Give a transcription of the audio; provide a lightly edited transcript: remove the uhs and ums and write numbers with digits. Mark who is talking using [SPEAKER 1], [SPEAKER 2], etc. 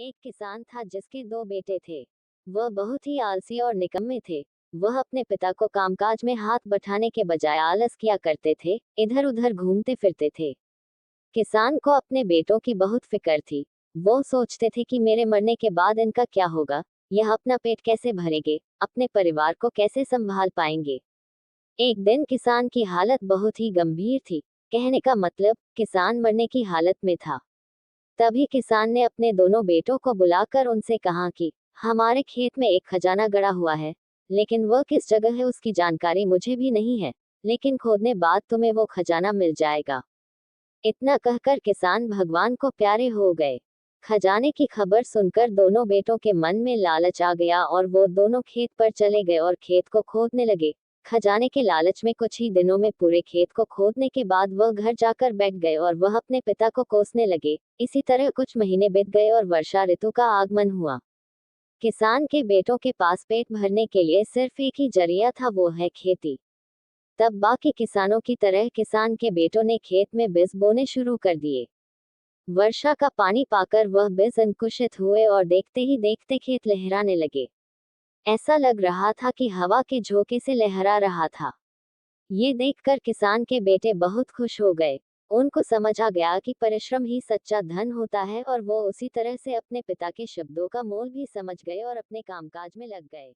[SPEAKER 1] एक किसान था जिसके दो बेटे थे। वह बहुत ही आलसी और निकम्मे थे। वह अपने पिता को कामकाज में हाथ बटाने के बजाय आलस किया करते थे, इधर उधर घूमते फिरते थे। किसान को अपने बेटों की बहुत फिक्र थी। वो सोचते थे कि मेरे मरने के बाद इनका क्या होगा, यह अपना पेट कैसे भरेंगे, अपने परिवार को कैसे संभाल पाएंगे। एक दिन किसान की हालत बहुत ही गंभीर थी। कहने का मतलब, किसान मरने की हालत में था। तभी किसान ने अपने दोनों बेटों को बुलाकर उनसे कहा कि हमारे खेत में एक खजाना गड़ा हुआ है, लेकिन वह किस जगह है उसकी जानकारी मुझे भी नहीं है, लेकिन खोदने बाद तुम्हें वो खजाना मिल जाएगा। इतना कहकर किसान भगवान को प्यारे हो गए। खजाने की खबर सुनकर दोनों बेटों के मन में लालच आ गया और वो दोनों खेत पर चले गए और खेत को खोदने लगे। खजाने के लालच में कुछ ही दिनों में पूरे खेत को खोदने के बाद वह घर जाकर बैठ गए और वह अपने पिता को कोसने लगे। इसी तरह कुछ महीने बीत गए और वर्षा ऋतु का आगमन हुआ। किसान के बेटों के पास पेट भरने के लिए सिर्फ एक ही जरिया था, वो है खेती। तब बाकी किसानों की तरह किसान के बेटों ने खेत में बीज बोने शुरू कर दिए। वर्षा का पानी पाकर वह बीज अंकुशित हुए और देखते ही देखते खेत लहराने लगे। ऐसा लग रहा था कि हवा के झोंके से लहरा रहा था। ये देखकर किसान के बेटे बहुत खुश हो गए। उनको समझ आ गया कि परिश्रम ही सच्चा धन होता है और वो उसी तरह से अपने पिता के शब्दों का मोल भी समझ गए और अपने कामकाज में लग गए।